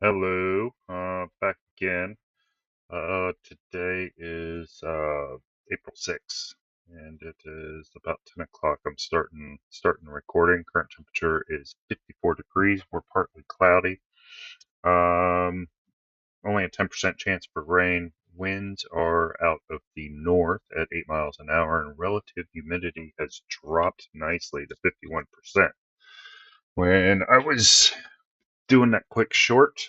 Hello, back again. Today is April 6th, and it is about 10 o'clock. I'm starting recording. Current temperature is 54 degrees. We're partly cloudy. Um, Only a 10% chance for rain. Winds are out of the north at 8 miles an hour, and relative humidity has dropped nicely to 51%. When I was doing that quick short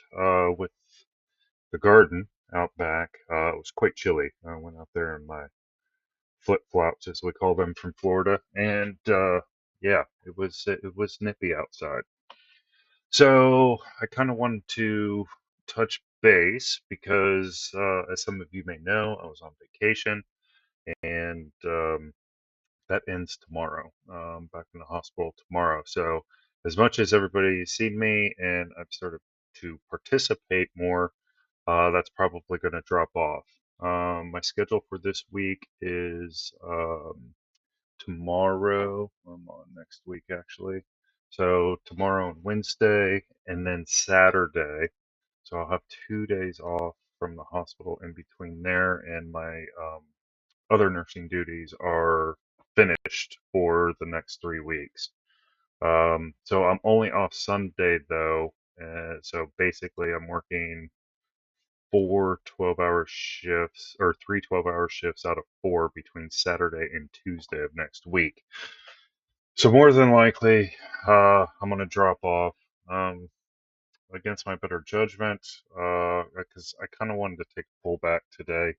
with the garden out back. It was quite chilly. I went out there in my flip flops, as we call them, from Florida, and yeah, it was nippy outside. So I kind of wanted to touch base because, as some of you may know, I was on vacation, and that ends tomorrow. Back in the hospital tomorrow. So as much as everybody's seen me and I've started to participate more, that's probably going to drop off. My schedule for this week is tomorrow. I'm on next week actually. So tomorrow and Wednesday, and then Saturday. So I'll have 2 days off from the hospital in between there, and my other nursing duties are finished for the next 3 weeks. So I'm only off Sunday though. So basically, I'm working four 12-hour shifts or three 12-hour shifts out of four between Saturday and Tuesday of next week. So more than likely, I'm going to drop off um, against my better judgment because I kind of wanted to take a pullback today.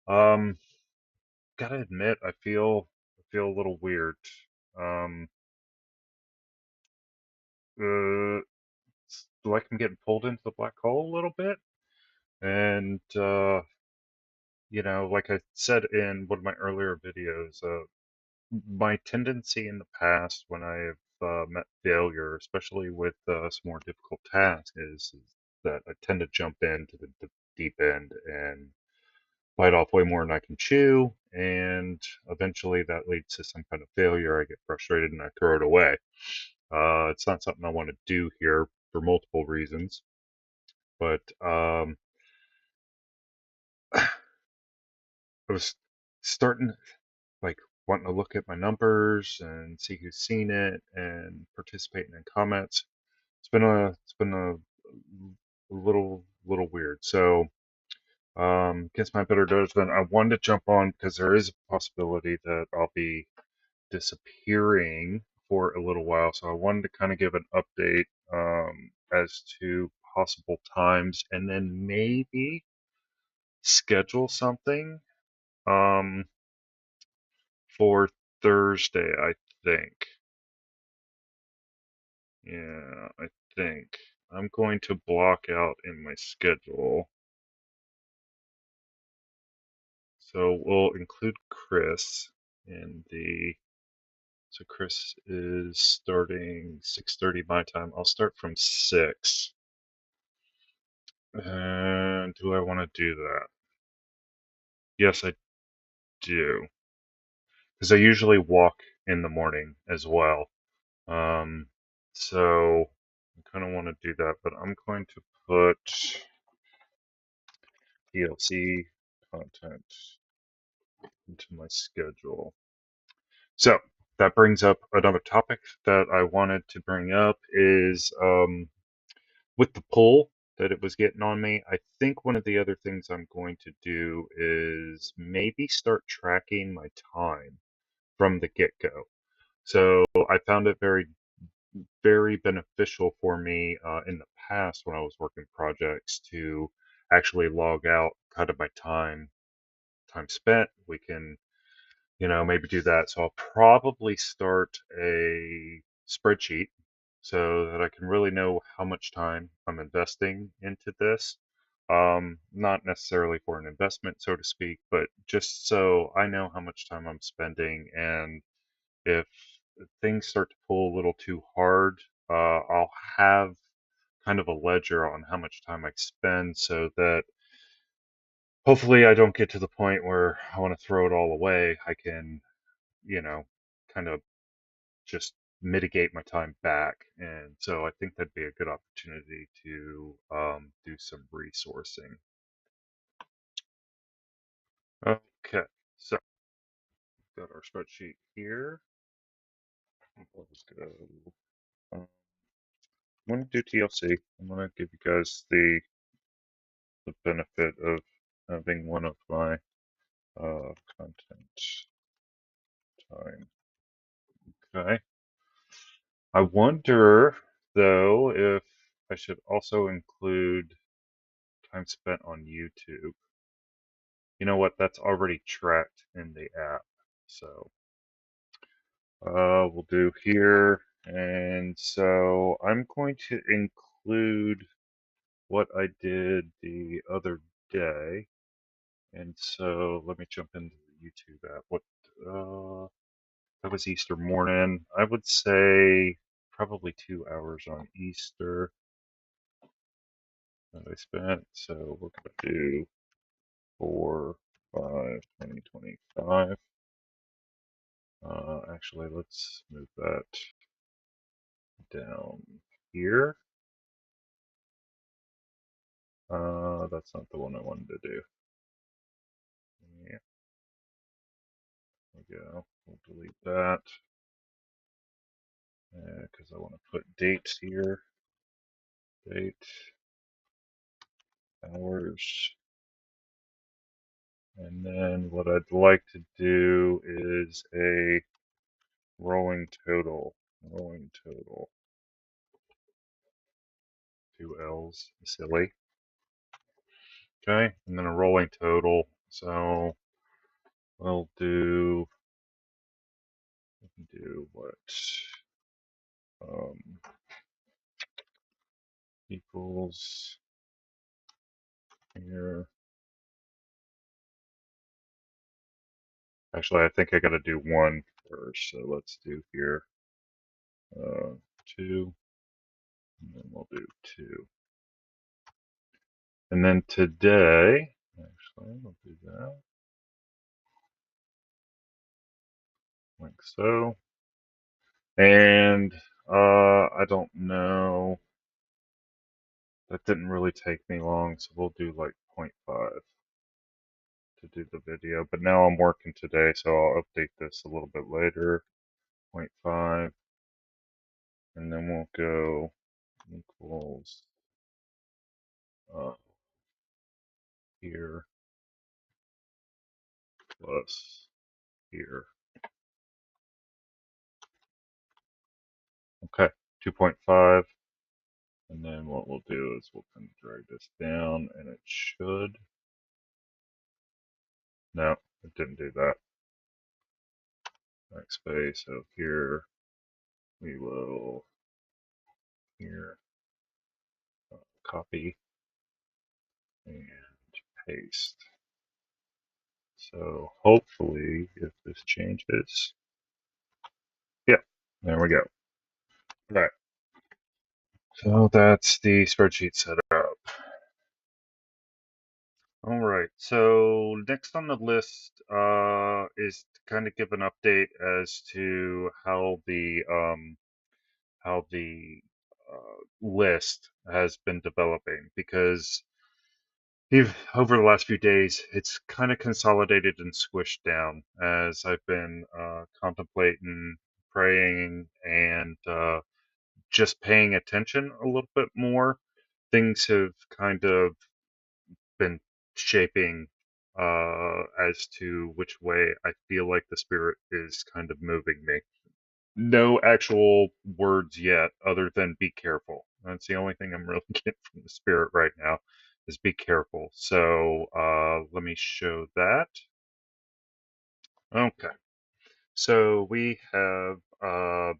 Um, Gotta admit, I feel a little weird. Um, it's like I'm getting pulled into the black hole a little bit, and like I said in one of my earlier videos, my tendency in the past when I've met failure, especially with some more difficult tasks, is that I tend to jump into the deep end and bite off way more than I can chew, and eventually that leads to some kind of failure. I get frustrated and I throw it away. It's not something I want to do here for multiple reasons, but I was starting like wanting to look at my numbers and see who's seen it and participating in comments. It's been a little weird. So against my better judgment, I wanted to jump on because there is a possibility that I'll be disappearing for a little while. So I wanted to kind of give an update as to possible times and then maybe schedule something um, for Thursday, I think. Yeah, I think. I'm going to block out in my schedule. So we'll include Chris in the. So Chris is starting 6:30 my time. I'll start from 6. And do I want to do that? Yes, I do. Because I usually walk in the morning as well. Um, so I kind of want to do that, but I'm going to put DLC content into my schedule. So that brings up another topic that I wanted to bring up is with the pull that it was getting on me. I think one of the other things I'm going to do is maybe start tracking my time from the get-go. So I found it very beneficial for me in the past when I was working projects to actually log out kind of my time spent. We can, maybe do that. So I'll probably start a spreadsheet so that I can really know how much time I'm investing into this. Not necessarily for an investment, so to speak, but just so I know how much time I'm spending. And if things start to pull a little too hard, I'll have kind of a ledger on how much time I spend so that hopefully I don't get to the point where I want to throw it all away. I can, you know, kind of just mitigate my time back. And so I think that'd be a good opportunity to do some resourcing. Okay, so got our spreadsheet here. Let's go. I'm going to do TLC. I'm going to give you guys the benefit of having one of my content time. Okay. I wonder, though, if I should also include time spent on YouTube. You know what? That's already tracked in the app. So we'll do here. And so I'm going to include what I did the other day. And so let me jump into the YouTube app. That was Easter morning. I would say probably 2 hours on Easter that I spent. So we're going to do 4/5/2025. Actually, let's move that down here. That's not the one I wanted to do. Yeah, there we go. We'll delete that because I want to put dates here. Date, hours, and then what I'd like to do is a rolling total. Rolling total. 2 L's. Silly. Okay, and then a rolling total. So we'll do what? Um, equals here. Actually, I think I got to do one first. So let's do here 2, and then we'll do 2. And then today, actually, we'll do that like so. And I don't know. That didn't really take me long, so we'll do like 0.5 to do the video. But now I'm working today, so I'll update this a little bit later. 0.5, and then we'll go equals here plus here. Okay, 2.5. And then what we'll do is we'll kind of drag this down, and it should. No, it didn't do that. Backspace. So here we will here copy and paste. So hopefully, if this changes, yeah, there we go. All right. So that's the spreadsheet setup. All right. So next on the list is to kind of give an update as to how the list has been developing, because over the last few days it's kind of consolidated and squished down as I've been contemplating, praying, and just paying attention a little bit more. Things have kind of been shaping as to which way I feel like the spirit is kind of moving me. No actual words yet, other than be careful. That's the only thing I'm really getting from the spirit right now, is be careful. So let me show that. Okay. So we have, I've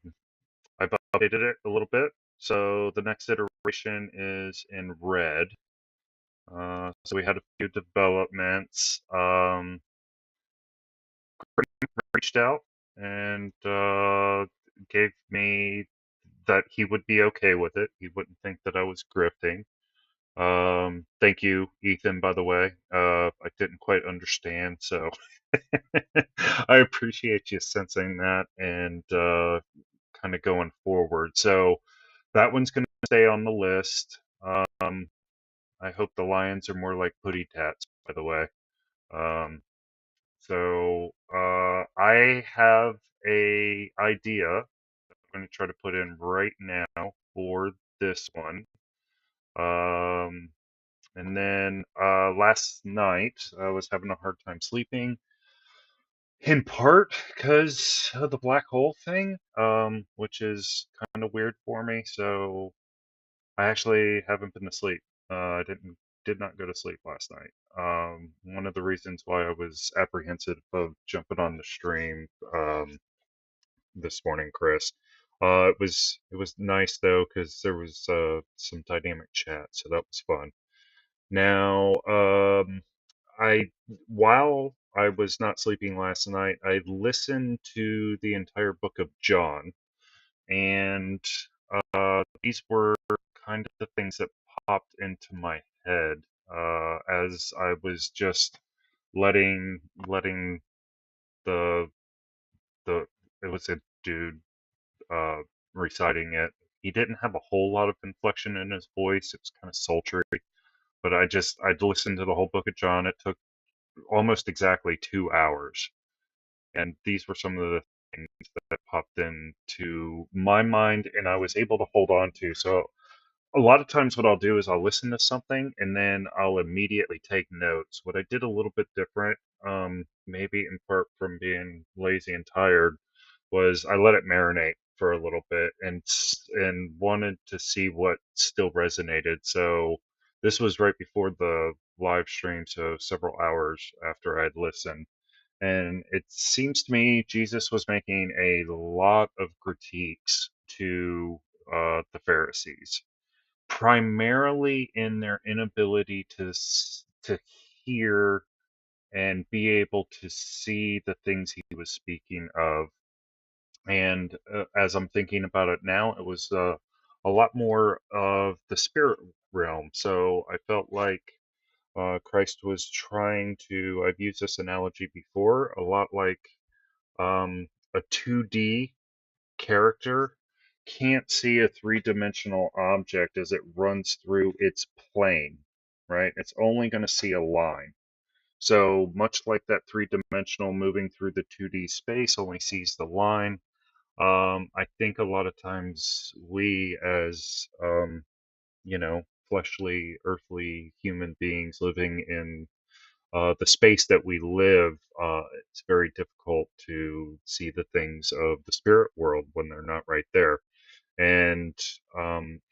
updated it a little bit. So the next iteration is in red. So we had a few developments. Reached out and gave me that he would be okay with it. He wouldn't think that I was grifting. Thank you, Ethan, by the way. I didn't quite understand, so I appreciate you sensing that and kind of going forward. So that one's going to stay on the list. I hope the lions are more like putty tats, by the way. Um, I have a idea I'm going to try to put in right now for this one. Um, and then last night I was having a hard time sleeping, in part because of the black hole thing, which is kind of weird for me. So I actually haven't been to sleep. I did not go to sleep last night. One of the reasons why I was apprehensive of jumping on the stream this morning, Chris. It was nice though because there was some dynamic chat, so that was fun. Now, I while I was not sleeping last night, I listened to the entire book of John, and these were kind of the things that popped into my head as I was just letting the the it was a dude uh, reciting it. He didn't have a whole lot of inflection in his voice. It was kind of sultry, but I'd listened to the whole book of John. It took almost exactly 2 hours, and these were some of the things that popped into my mind, and I was able to hold on to. So a lot of times what I'll do is I'll listen to something and then I'll immediately take notes. What I did a little bit different, maybe in part from being lazy and tired, was I let it marinate for a little bit and wanted to see what still resonated. So this was right before the live stream, so several hours after I'd listened. And it seems to me Jesus was making a lot of critiques to the Pharisees, primarily in their inability to hear and be able to see the things he was speaking of. And as I'm thinking about it now, it was a lot more of the spirit realm. So I felt like Christ was trying to, I've used this analogy before, a lot like a 2D character can't see a three-dimensional object as it runs through its plane, right? It's only going to see a line. So much like that three-dimensional moving through the 2D space only sees the line, I think a lot of times we as, fleshly, earthly human beings living in the space that we live, it's very difficult to see the things of the spirit world when they're not right there. And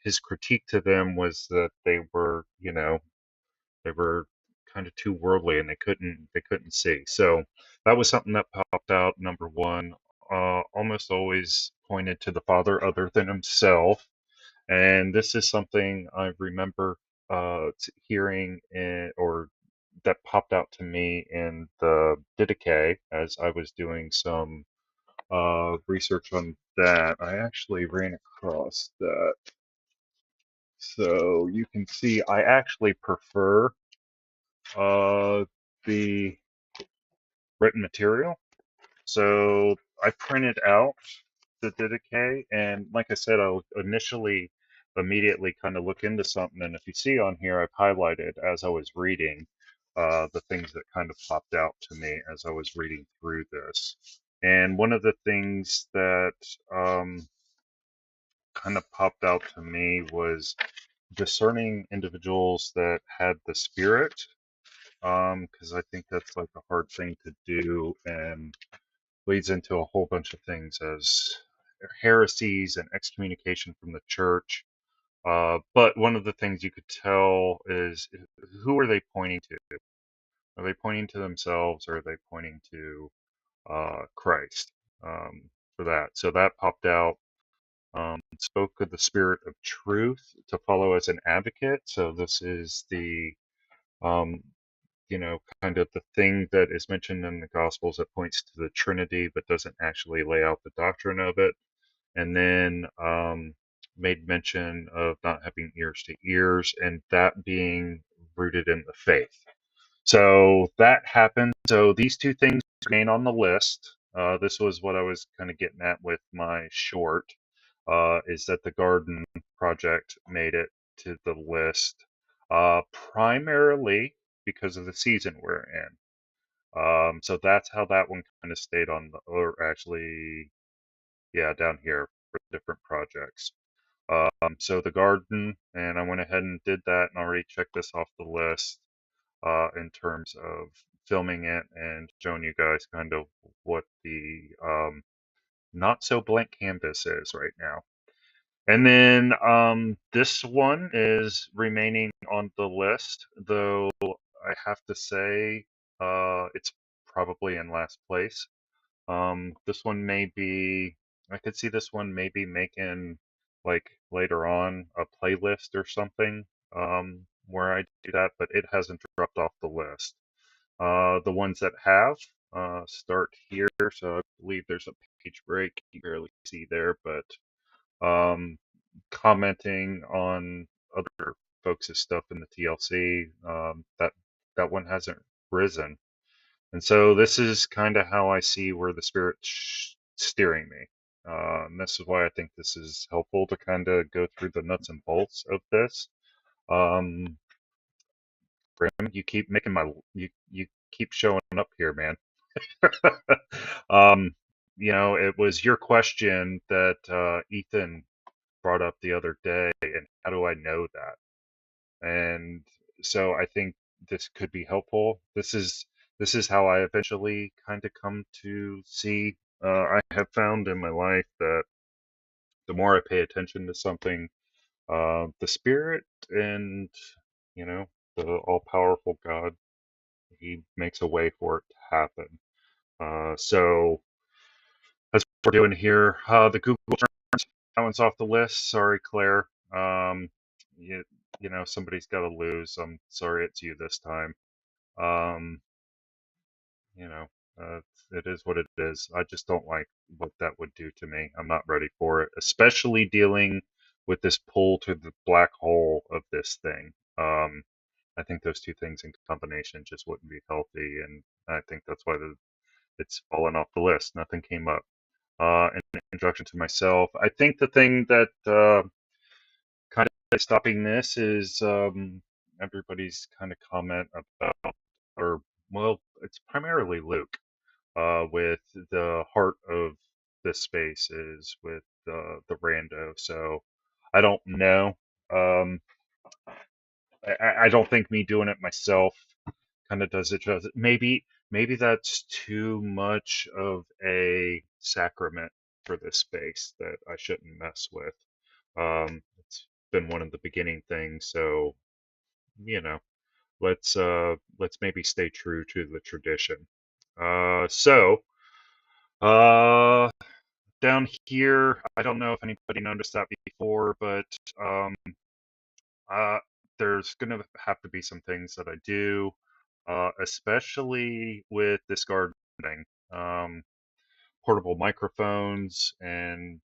his critique to them was that they were kind of too worldly and they couldn't see. So that was something that popped out. Number one, almost always pointed to the Father other than himself, and this is something I remember hearing or that popped out to me in the Didache as I was doing some research on that. I actually ran across that. So you can see I actually prefer the written material. So I printed out the Didache, and like I said, I'll initially immediately kind of look into something. And if you see on here, I've highlighted as I was reading the things that kind of popped out to me as I was reading through this. And one of the things that kind of popped out to me was discerning individuals that had the spirit, because I think that's like a hard thing to do and leads into a whole bunch of things as heresies and excommunication from the church. But one of the things you could tell is who are they pointing to? Are they pointing to themselves or are they pointing to Christ for that? So that popped out. Spoke of the spirit of truth to follow as an advocate. So this is the um, kind of the thing that is mentioned in the Gospels that points to the Trinity but doesn't actually lay out the doctrine of it. And then made mention of not having ears to ears and that being rooted in the faith. So that happened. So these two things remain on the list. This was what I was kind of getting at with my short, is that the garden project made it to the list, primarily because of the season we're in. So that's how that one kind of stayed on the, or actually, yeah, down here for different projects. So the garden, and I went ahead and did that and already checked this off the list, in terms of filming it and showing you guys kind of what the not so blank canvas is right now. And then this one is remaining on the list, though I have to say it's probably in last place. This one may be, I could see this one maybe making like later on a playlist or something, where I do that, but it hasn't dropped off the list. The ones that have start here, so I believe there's a page break you barely see there, but um, commenting on other folks' stuff in the TLC, that one hasn't risen. And so this is kind of how I see where the spirit's steering me. And this is why I think this is helpful to kind of go through the nuts and bolts of this. Um, Grim, you keep making you keep showing up here, man. um, it was your question that Ethan brought up the other day, and how do I know that? And so I think this could be helpful. This is how I eventually kind of come to see. I have found in my life that the more I pay attention to something, the spirit and you know the all-powerful God, he makes a way for it to happen. So that's what we're doing here. The Google terms, that one's off the list. Sorry, Claire. Um, you, somebody's got to lose. I'm sorry it's you this time. Um, you know, it is what it is. I just don't like what that would do to me. I'm not ready for it, especially dealing with this pull to the black hole of this thing. I think those two things in combination just wouldn't be healthy, and I think that's why it's fallen off the list. Nothing came up. An introduction to myself. I think the thing that kind of stopping this is everybody's kind of comment about, or well, it's primarily Luke, with the heart of this space is with the rando. So I don't know. Um, I don't think me doing it myself kind of does it justice. Maybe that's too much of a sacrament for this space that I shouldn't mess with. It's been one of the beginning things, so you know, let's maybe stay true to the tradition. So uh, down here, I don't know if anybody noticed that before, but um, uh, there's gonna have to be some things that I do, especially with this gardening. Um, Portable microphones and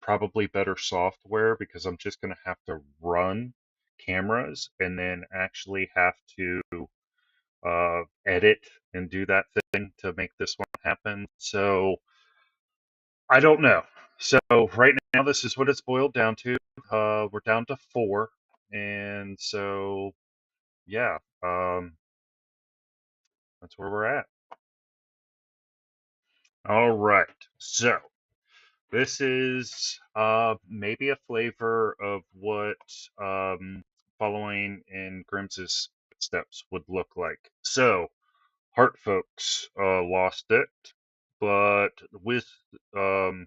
probably better software because I'm just going to have to run cameras and then actually have to edit and do that thing to make this one happen. So I don't know. So right now, this is what it's boiled down to. We're down to four. And so, yeah, that's where we're at. All right. So this is maybe a flavor of what following in Grimm's steps would look like. So, Heart folks lost it, but with um,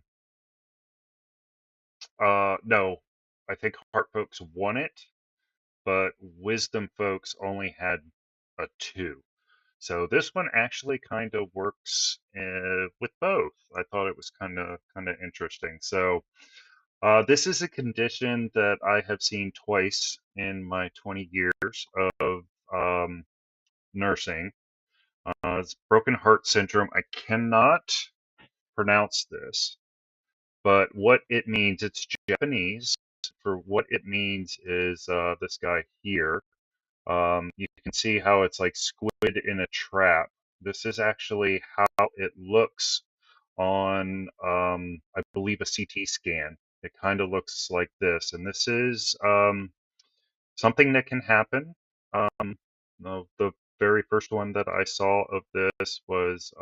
no, I think Heart folks won it, but Wisdom folks only had a two. So this one actually kind of works with both. I thought it was kind of interesting. So this is a condition that I have seen twice in my 20 years of um, nursing. It's broken heart syndrome. I cannot pronounce this, but what it means, it's Japanese. For what it means is this guy here. You can see how it's like squid in a trap. This is actually how it looks on, I believe, a CT scan. It kind of looks like this, and this is something that can happen. The very first one that I saw of this was,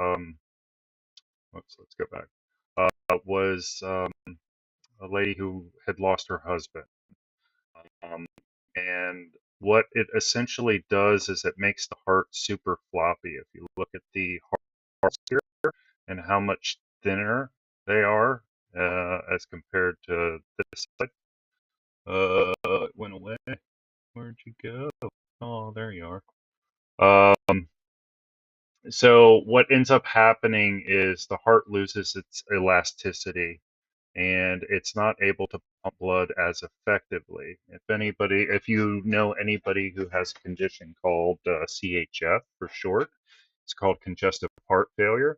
let's go back, was a lady who had lost her husband. Um, and what it essentially does is it makes the heart super floppy. If you look at the hearts here and how much thinner they are as compared to this side. It went away. Where'd you go? Oh, there you are. So what ends up happening is the heart loses its elasticity and it's not able to pump blood as effectively. If you know anybody who has a condition called CHF for short, it's called congestive heart failure.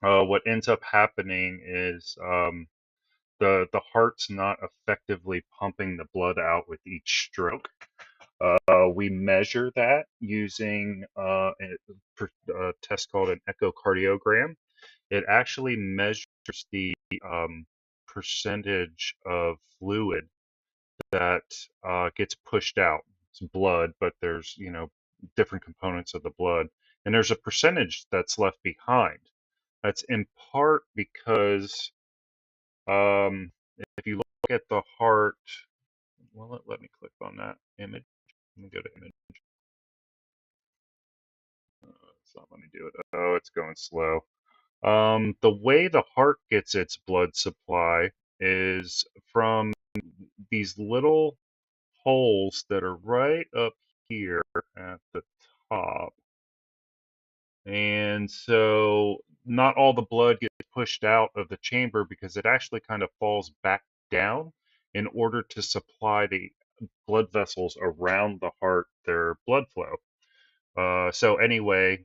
What ends up happening is the heart's not effectively pumping the blood out with each stroke. We measure that using a test called an echocardiogram. It actually measures the percentage of fluid that gets pushed out. It's blood, but there's, different components of the blood. And there's a percentage that's left behind. That's in part because um, if you look at the heart, well, let me click on that image. Let me go to image. It's not letting me do it. Oh, it's going slow. The way the heart gets its blood supply is from these little holes that are right up here at the top. And so not all the blood gets pushed out of the chamber because it actually kind of falls back down in order to supply the blood vessels around the heart their blood flow. So anyway,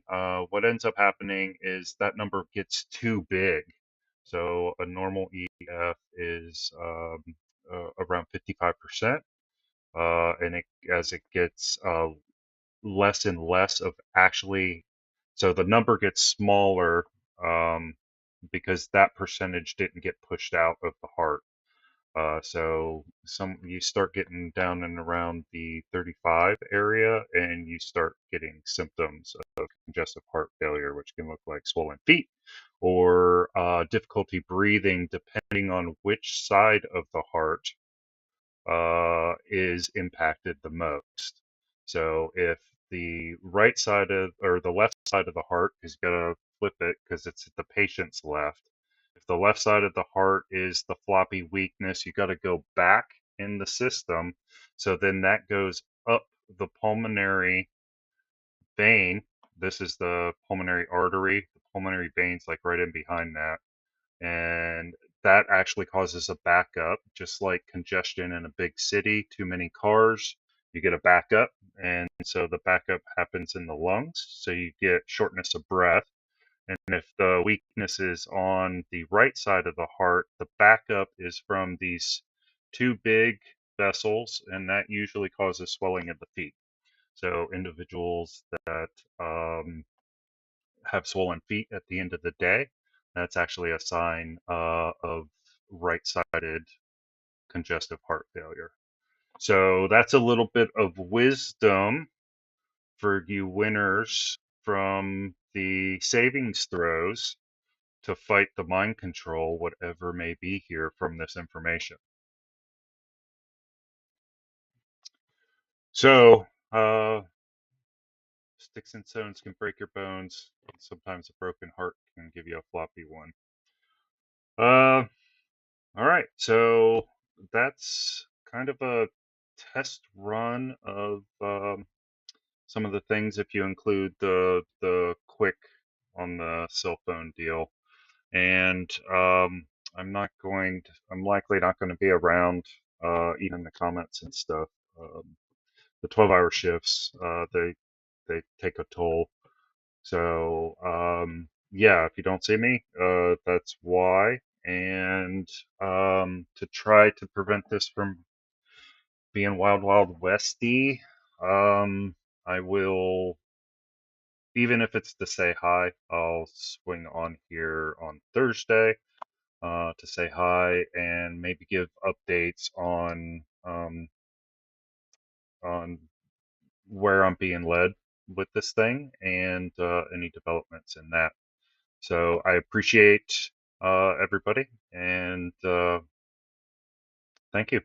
what ends up happening is that number gets too big. So a normal EF is around 55%, and as it gets less and less of actually, so the number gets smaller because that percentage didn't get pushed out of the heart. So you start getting down and around the 35 area, and you start getting symptoms of congestive heart failure, which can look like swollen feet or difficulty breathing, depending on which side of the heart is impacted the most. So if the right side of or the left side of the heart, because you got to flip it because it's the patient's left. If the left side of the heart is the floppy weakness, you got to go back in the system. So then that goes up the pulmonary vein. This is the pulmonary artery. The pulmonary veins like right in behind that, and that actually causes a backup, just like congestion in a big city, too many cars, you get a backup, and so the backup happens in the lungs, so you get shortness of breath. And if the weakness is on the right side of the heart, the backup is from these two big vessels, and that usually causes swelling of the feet. So individuals that have swollen feet at the end of the day, that's actually a sign of right-sided congestive heart failure. So that's a little bit of wisdom for you winners from the savings throws to fight the mind control, whatever may be here from this information. So, sticks and stones can break your bones. Sometimes a broken heart can give you a floppy one. Uh, All right, so that's kind of a test run of some of the things if you include the quick on the cell phone deal. And I'm likely not going to be around even the comments and stuff. The 12-hour shifts, they take a toll. So, yeah, if you don't see me, that's why. And to try to prevent this from being wild, wild westy, I will even if it's to say hi, I'll swing on here on Thursday to say hi and maybe give updates on where I'm being led with this thing and any developments in that. So I appreciate everybody and thank you.